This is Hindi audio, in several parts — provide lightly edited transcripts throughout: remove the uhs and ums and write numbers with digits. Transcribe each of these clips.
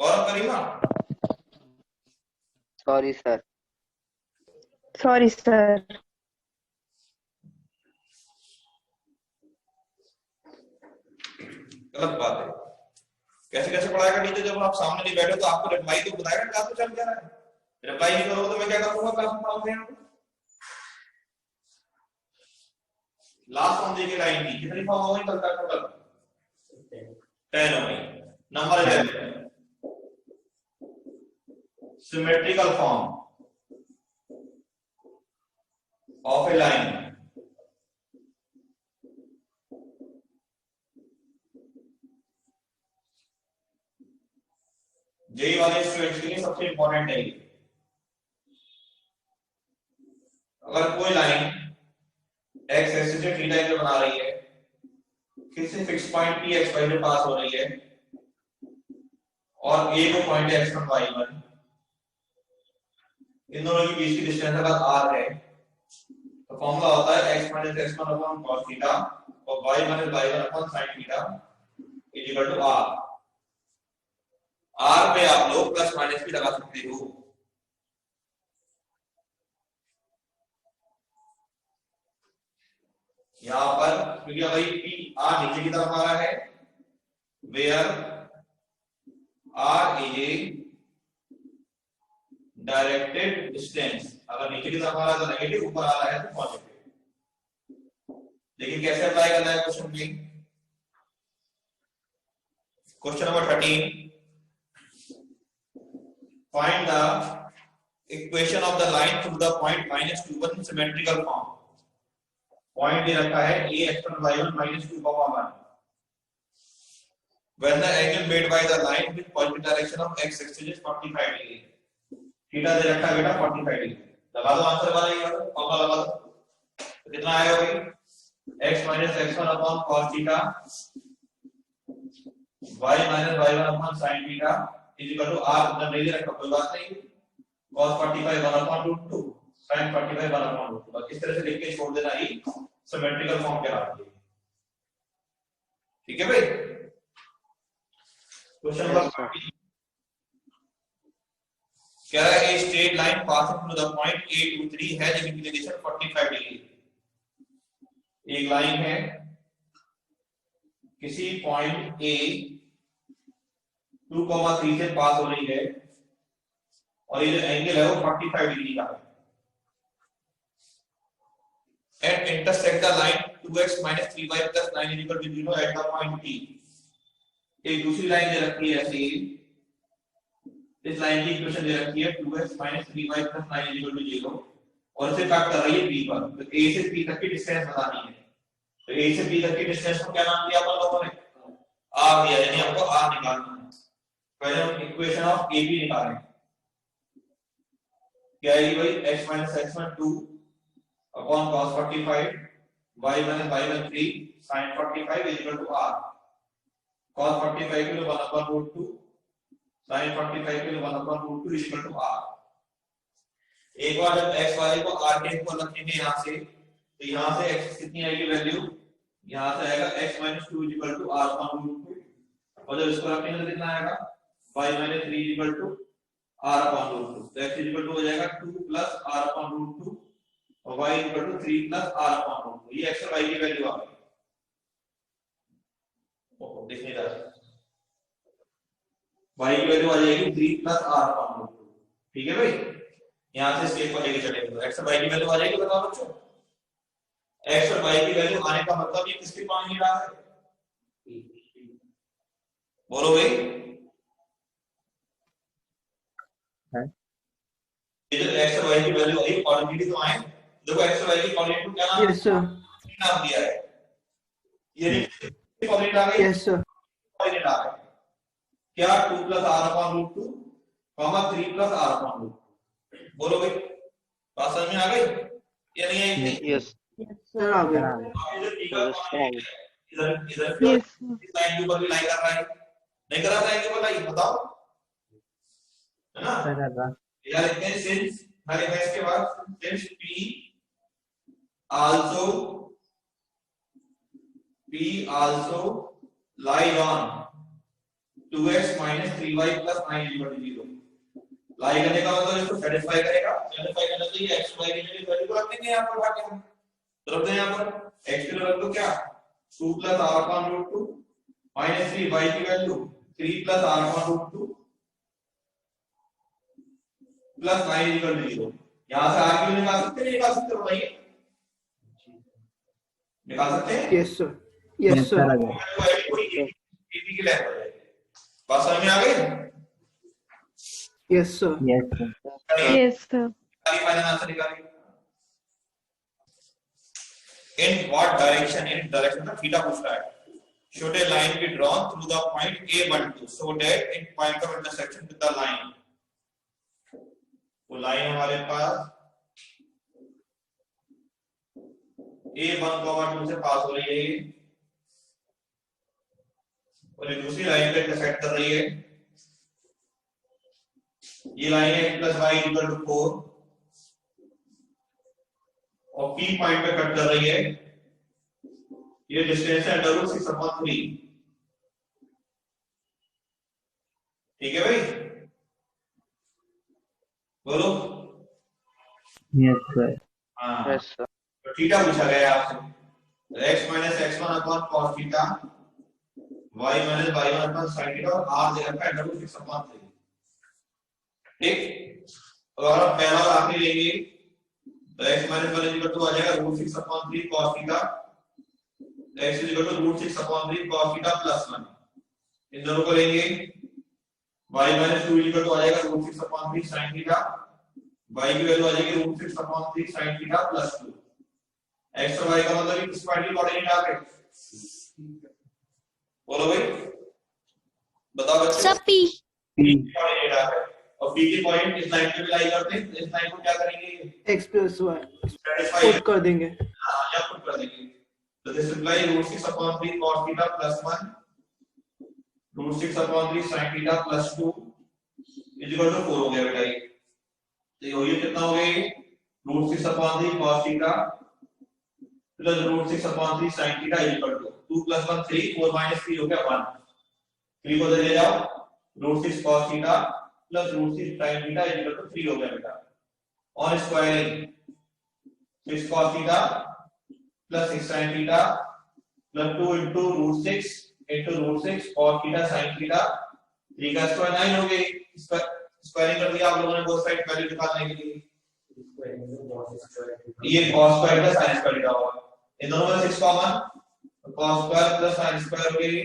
गौरव करीमा सॉरी सर। Sorry sir. गलत बात है। कैसे कैसे पढ़ाएगा टीचर जब आप सामने नहीं बैठे तो आपको रिप्लाई तो बताएगा क्लास में चल क्या रहा है। रिप्लाई नहीं करोगे तो मैं क्या करूंगा क्लास में पढ़ाऊंगा। लास्ट फॉर्म देखिए लाइन की कितनी फॉर्म हो गई कल तक टोटल 10 हो गई। Number 11 symmetrical form of a line JEE वाले स्टूडेंट्स के लिए सबसे इंपॉर्टेंट है। अगर कोई लाइन एक्स एक्सिस से थीटा एंगल बना रही है, किसी fix point P X Y में पास हो रही है और ए को पॉइंट है x1 y1, इन दोनों के बीच की डिस्टेंस अगर r है तो फॉर्मूला होता है x - x1 upon cos theta और y - y1 upon sin theta is equal to r। r पे आप लोग प्लस माइनस भी लगा सकते हो। यहां पर क्योंकि भाई p r नीचे की तरफ आ रहा है, where r is a directed distance. अगर नीचे की तरफ आ रहा है तो नेगेटिव, ऊपर आ रहा है तो पॉजिटिव। लेकिन कैसे अप्लाई करना है क्वेश्चन में। Question number 13, find the equation of the line through the point -2 in symmetrical form. Point दे रखा है a x1 y1 -2, 1 when the angle made by the line with positive direction of x axis is 45 degree। Theta दे रखा है बेटा 45 डिग्री। लगा दो आंसर वाला ये फॉर्मूला लगा दो तो कितना आएगा भाई x - x1 upon cos theta y - y1 upon sin theta is equal to r। उतना नहीं दे रखा कोई बात नहीं, cos 45 1 अपॉन √2 sin 45 1 अपॉन √2। बस इस तरह से लिख के छोड़ देना ही सिमेट्रिकल फॉर्म कहलाती है। ठीक है भाई। क्वेश्चन नंबर 14 क्या है, a straight line passing through the point a to 3 has an inclination 45 degree. एक लाइन है किसी पॉइंट a 2,3 से पास हो रही है और ये जो एंगल है वो 45 डिग्री का है। and intersect the line 2x - 3y + 9 = 0 at the point P। एक दूसरी लाइन दे रखी है ऐसे, इस लाइन की इक्वेशन दे रखी है 2x - 3y + 9 = 0 और इसे कट कर रही है P पर। तो A से P तक की डिस्टेंस बतानी है। तो A से P तक की डिस्टेंस को क्या नाम दिया अपन लोगों ने, R दिया, यानी हमको R निकालना है। पहले हम इक्वेशन ऑफ AB निकालें। क्या है भाई x - x1 2 upon cos 45 y - y1 3 sin 45 is equal to r। cos 45 के लिए 1 upon √2 sin 45 के लिए 1 upon √2 is equal to r। एक बार जब x वाले को r के ऊपर रखेंगे यहां से, तो यहां से x कितनी आएगी वैल्यू, यहां से आएगा x - 2 is equal to r upon √2 और जब इसको रखेंगे तो कितना आएगा y - 3 is equal to r upon √2। तो x is equal to हो जाएगा 2 plus r upon √2 और y equal to 3 plus r upon √2। ये x और y की वैल्यू आ गई। ओहो देख नहीं रहा, y की वैल्यू आ जाएगी 3 प्लस r अपॉन √2। ठीक है भाई, यहां से स्टेप को लेके चलेंगे तो x और y की वैल्यू आ जाएगी। बताओ बच्चों, x और y की वैल्यू आने का मतलब ये किसके मान नहीं रहा है, बोलो भाई। ये जो x और y की वैल्यू आई क्वांटिटी तो आए। देखो x और y की क्वांटिटी क्या नाम नाम दिया है, ये क्वांटिटी आ गई। यस सर, क्वांटिटी आ गई क्या 2 plus r upon √2 3 plus r upon √2। बोलो भाई बात समझ में आ गई या नहीं आई? यस सर आ गया। इधर इधर इस लाइन के ऊपर भी लाइन कर रहा है, नहीं कर रहा लाइन के ऊपर लाइन, बताओ है ना सर। यार लिखते हैं सिंस, हर एक इसके बाद since P also lies on 2x minus 3y plus 9 equal to 0। लाई करने का मतलब इसको सेटिस्फाई करेगा। सेटिस्फाई करने तो ये x y की वैल्यू को रख देंगे यहाँ पर भाग के, तो रख दें यहाँ पर x की रख दो क्या 2 plus r upon root 2 minus 3 y की value 3 plus r upon root 2 plus 9 equal to 0। यहाँ से r की वैल्यू निकाल सकते हैं, निकाल सकते हो भाई, निकाल सकते हैं। यस सर, यस सर, की लैंथ हो जाएगी। बात समझ में आ गई? Yes sir, Yes, sir. Final answer निकालिए। In what direction? In direction का थीटा पूछ रहा है। Should a line be drawn through the point A12 so that in point of intersection with the line, वो लाइन हमारे पास A1, 2 से पास हो रही है ये, और एक दूसरी लाइन पे इंटरसेक्ट कर रही है। ये लाइन है प्लस वाई इक्वल टू 4 और P पॉइंट पे कट कर रही है। ये डिस्टेंस है √6/3। ठीक है भाई, बोलो। Yes sir. हाँ, तो थीटा पूछा गया है आपसे। x minus x1 upon cos theta, y minus y1 upon sin theta और r दे रखा है √6/3। ठीक, तो अगर हम पहला और आखिरी लेंगे तो x माइनस 1 इक्वल टू आ जाएगा √6/3 cos theta, x equal to √6/3 cos theta plus 1। इन दोनों को लेंगे, y माइनस 2 इक्वल टू आ जाएगा √6/3 sin थीटा, y की वैल्यू आ जाएगी √6/3 sin थीटा प्लस 2। x और y का मतलब किस पॉइंट की कोऑर्डिनेट आ गए? बोलो भाई, बताओ बच्चे। सब P कोऑर्डिनेट आ गए और p के पॉइंट इस लाइन पे भी लाई करते हैं। इस लाइन को क्या करेंगे? x plus Y satisfy put कर देंगे। हां, या पुट कर देंगे। तो this imply √6/3 cos theta plus 1 √6/3 sin theta plus 2 equal to 4 हो गया बेटा। ये तो ये कितना हो गया? √6/3 cos theta plus √6/3 sin theta equal to 2 + 1 3 4 - 3 हो गया 1। 3 को दे ले जाओ, √6 cos theta plus √6 sin theta equal to 3 हो गया बेटा। और squaring 6 cos theta plus 6 sin theta plus 2 into √6 into √6 cos theta sin theta 3 का स्क्वायर 9 हो गई। स्क्वायरिंग कर दिया आप लोगों ने बोथ साइड वैल्यू निकालने के लिए। ये cos स्क्वायर का sin स्क्वायर का होगा। इन दोनों में 6 कॉमन, तो cos square plus sin square हो गई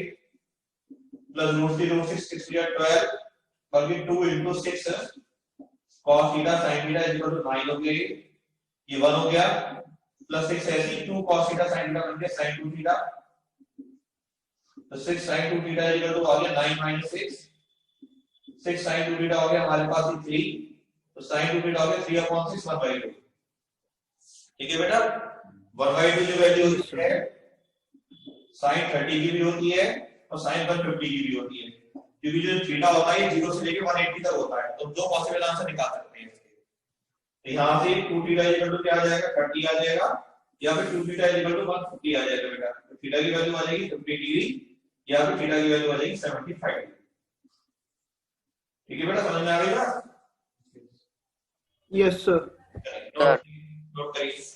प्लस √6 6 या 12 बल्कि 2 into 6 cos theta sin theta equal to 9 हो गई। ये 1 हो गया प्लस 6 ऐसी 2 cos थीटा sin थीटा बन गया sin 2 थीटा, तो 6 sin 2 थीटा इक्वल टू आ गया 9 - 6 6 sin 2 थीटा हो गया हमारे पास 3, तो sin 2 थीटा हो गया 3/6 1/2। ठीक है बेटा, 1/2 जो वैल्यू होती है sin 30 की भी होती है और sin 150 की भी होती है, क्योंकि जो थीटा होता है 0 से लेके 180 तक होता है। तो दो पॉसिबल आंसर निकाल सकते हैं इसके। तो यहां से 2 थीटा इक्वल टू क्या आ जाएगा 30 आ जाएगा, या फिर 2 थीटा इक्वल टू 150 आ जाएगा बेटा। तो थीटा की वैल्यू आ जाएगी 50 डिग्री या फिर थीटा की वैल्यू आ जाएगी 75 डिग्री। ठीक है बेटा, समझ में आ गई बात? Yes sir. नोट करिए।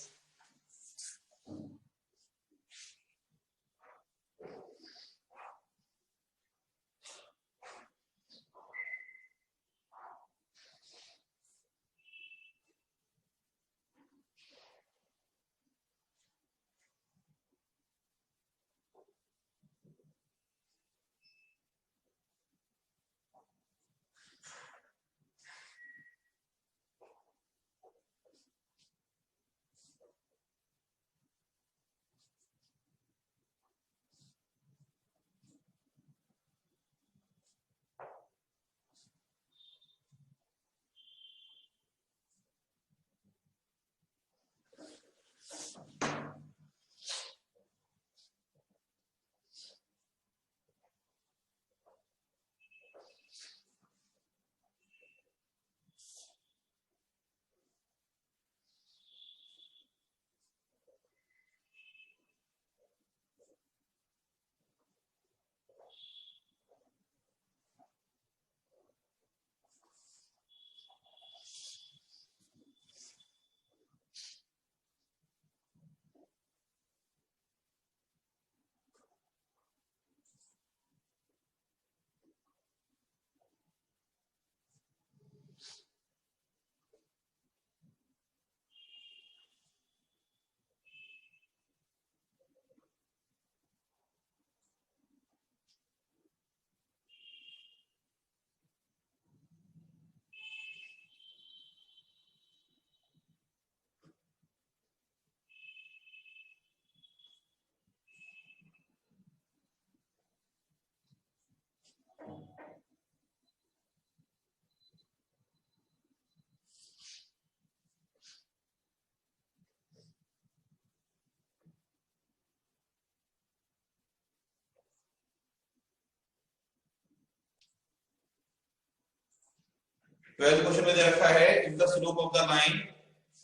12th क्वेश्चन में दे रखा है if the slope of the line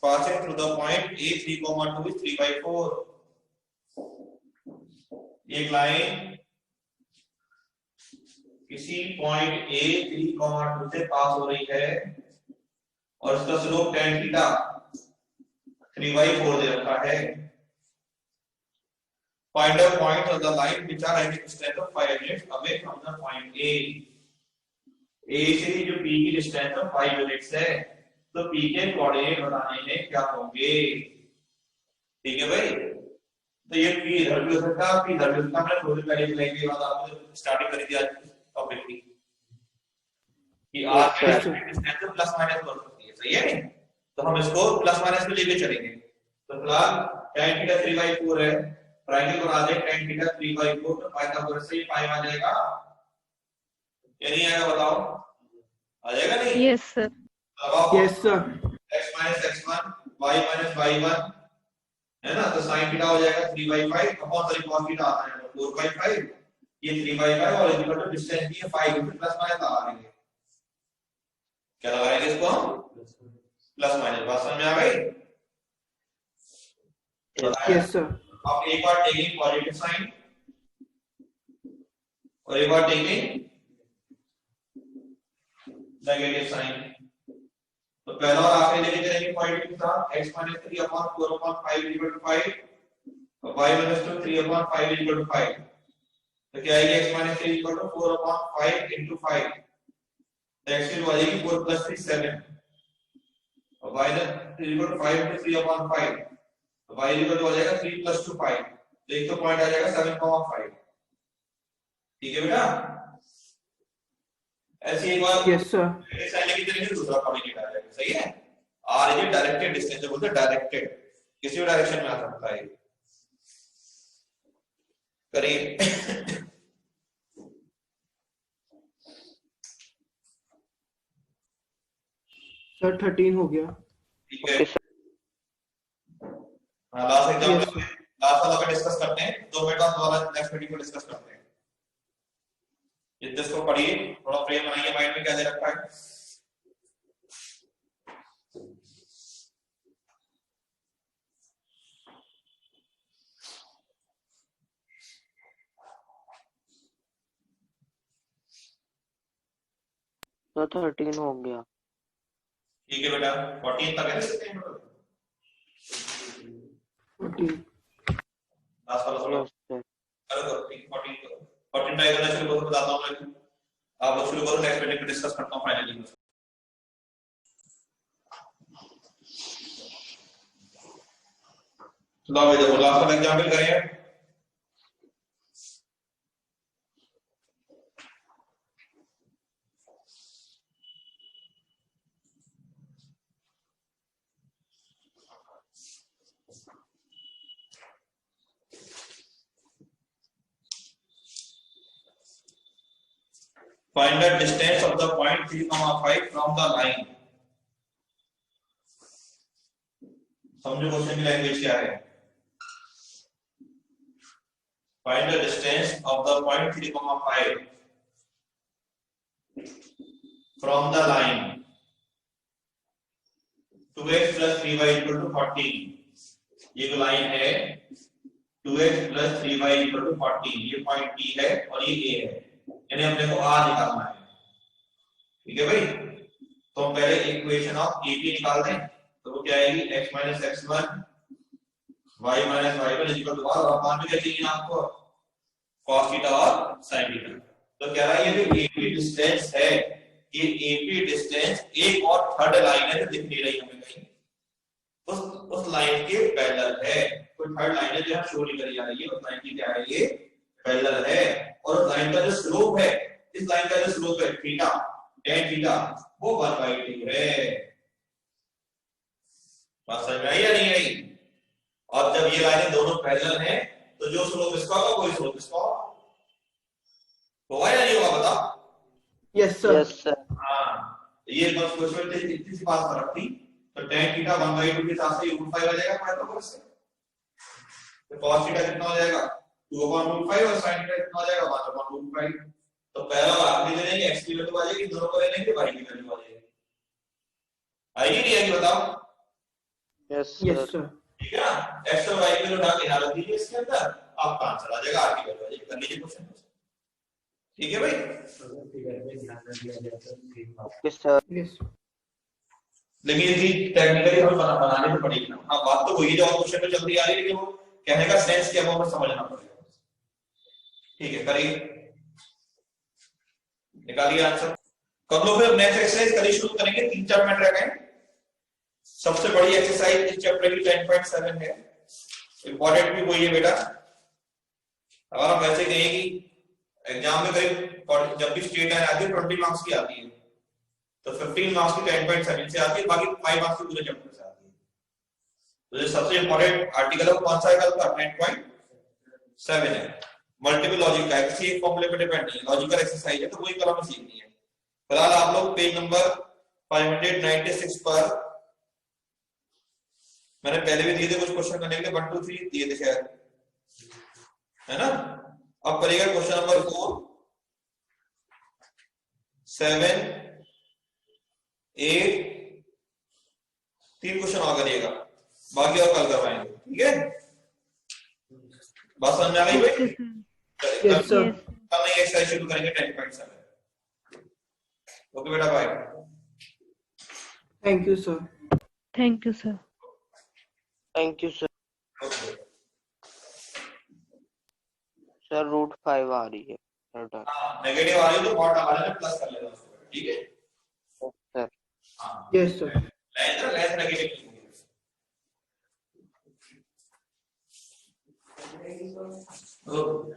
passing through the point a 3,2 is 3/4। एक लाइन किसी पॉइंट a 3,2 से पास हो रही है और इसका स्लोप tan थीटा 3/4 दे रखा है। Find a point on the line which are at a distance of 5 units away from the point A। A से जो P की डिस्टेंस 5 यूनिट्स है, तो P के कोऑर्डिनेट बताने हैं क्या होंगे। ठीक है भाई, तो ये P इधर भी हो सकता है, P इधर भी हो सकता है। हमने थोड़ी पहले लेंगे बाद आपने स्टार्टिंग करी थी आज टॉपिक की कि R की डिस्टेंस प्लस माइनस हो सकती है, सही है। तो हम इसको प्लस माइनस में लेके चलेंगे। तो फिलहाल tan थीटा 3/4 है, ट्रायंगल बना दे tan थीटा 3/4, तो पाइथागोरस से पाई आ जाएगा या नहीं आएगा बताओ, आ जाएगा नहीं? Yes, sir. Yes, sir. x minus x1 y minus y1 है ना, तो sin थीटा हो जाएगा 3/5 अपॉन सॉरी cos थीटा आता है 4/5, ये 3/5 और इक्वल टू डिस्टेंस भी है 5 यूनिट प्लस माइनस लगा देंगे। क्या लगाएंगे इसको हम? Plus minus. बात समझ में आ गई? Yes, sir. आप एक बार टेकिंग पॉजिटिव साइन और एक बार टेकिंग नेगेटिव साइन। तो पहला और आखिरी लेके चलेंगे पॉइंट के साथ x - 3/4/5 = 5 और y - 3/5 = 5। तो क्या आएगी x - 3 = 4/5 * 5, तो x की वैल्यू आएगी 4 + 3 7 और y - 3 = 5 * 3/5, तो y हो जाएगा 3 + 2 5, तो एक तो पॉइंट आ जाएगा 7,5। ठीक है बेटा, ऐसी एक बार Yes, sir. इस साइड लेके चलेंगे दूसरा कोऑर्डिनेट आ जाएगा, सही है। r ये डायरेक्टेड डिस्टेंस जो बोलते हैं डायरेक्टेड, किसी भी डायरेक्शन में आ सकता है। करीब सर 13 हो गया। ठीक है, लास्ट एग्जांपल लास्ट वाला पे डिस्कस करते हैं, 2 मिनट बाद वाला नेक्स्ट वीडियो को डिस्कस करते हैं। इसको पढ़िए, थोड़ा फ्रेम बनाइए माइंड में क्या दे रखा है। तो 13 हो गया। ठीक है बेटा, 14 तक है 14. लास्ट वाला थोड़ा करो, 14 करो, 14 ट्राई करना शुरू करो, बताता हूं मैं। आप लोग शुरू करो, नेक्स्ट वीडियो में डिस्कस करता हूं फाइनली। लो भाई देखो लास्ट वाला एग्जांपल करें। Find the distance of the point 3,5 from the line। समझो क्वेश्चन की लैंग्वेज क्या है। Find the distance of the point 3,5 from the line 2x + 3y = 14। ये जो लाइन है 2x + 3y = 14, ये पॉइंट P है और ये A है, यानी अपने को R निकालना है। ठीक है भाई, तो हम पहले इक्वेशन ऑफ AB निकाल दें, तो वो क्या आएगी x - x1 y - y1 = R, और मान में क्या चाहिए आपको cos थीटा और sin थीटा। तो कह रहा है ये जो AB डिस्टेंस है, ये AB डिस्टेंस एक और थर्ड लाइन है जो दिख नहीं रही हमें कहीं, उस लाइन के पैरेलल है। कोई थर्ड लाइन है जो शो नहीं करी जा रही है, उस लाइन की क्या है ये पैरेलल है, और उस लाइन का जो स्लोप है, इस लाइन का जो स्लोप है थीटा tan थीटा वो 1/2 है। बात समझ में आई या नहीं आई? और जब ये लाइनें दोनों पैरेलल हैं तो जो स्लोप इसका होगा कोई स्लोप इसका होगा या नहीं होगा बताओ? Yes, sir. Yes sir. हाँ, ये बस क्वेश्चन में इतनी सी बात फर्क थी। तो tan थीटा 1/2 के साथ से √5 आ जाएगा पाइथागोरस से। तो cos थीटा कितना हो जाएगा 2/√5 और sin थीटा कितना हो जाएगा 1/√5। तो पहला और आखिरी ले लेंगे, x की वैल्यू आ जाएगी, दोनों को ले लेंगे, y की वैल्यू आ जाएगी। आएगी नहीं आएगी बताओ? Yes yes sir. सर। ठीक है ना, x और y को उठा के यहाँ रख दीजिए इसके अंदर, आपका आंसर आ जाएगा, आगे बढ़ जाइए, कर लीजिए क्वेश्चन। ठीक है भाई? Okay sir. यस लेकिन ये टेक्निकली हमें बनाने तो पड़ेगी ना। हाँ बात तो वही है जो क्वेश्चन में चल रही आ रही है, लेकिन वो कहने का सेंस क्या है वो हमें समझना पड़ेगा। ठीक है, करिए, निकालिए आंसर, कर लो। फिर नेक्स्ट एक्सरसाइज कल शुरू करेंगे, 3-4 मिनट रह गए। सबसे बड़ी एक्सरसाइज इस चैप्टर की 10.7 है, इंपॉर्टेंट भी वही है बेटा। अगर हम वैसे कहें कि एग्जाम में करीब जब भी स्टेट लाइन आती है 20 मार्क्स की आती है, तो 15 मार्क्स की 10.7 से आती है, बाकी 5 मार्क्स की पूरे चैप्टर से आती है। तो जो सबसे इंपॉर्टेंट आर्टिकल है वो कौन सा है कल का? 10.7 है, मल्टीपल लॉजिक का है, किसी एक फॉर्मूले पे डिपेंड नहीं है, लॉजिकल एक्सरसाइज है, तो वही कल हमें सीखनी है। फिलहाल आप लोग पेज नंबर 596 पर, मैंने पहले भी दिए थे कुछ क्वेश्चन करने के लिए, 1 2 3 दिए थे शायद, है ना? अब करिएगा क्वेश्चन नंबर 4, 7, 8, 3 क्वेश्चन और करिएगा, बाकी और कल करवाएंगे। ठीक है, बात समझ आ गई भाई? Yes sir. कल नई एक्सरसाइज शुरू करेंगे 10.7। ओके बेटा, bye. Thank you sir. Thank you sir. Thank you sir. Okay sir √5 आ रही है सर। हाँ, नेगेटिव आ रही है तो पॉट आ रहा है, प्लस कर लेना उसको, ठीक है? सर हाँ, yes sir. Less negative okay.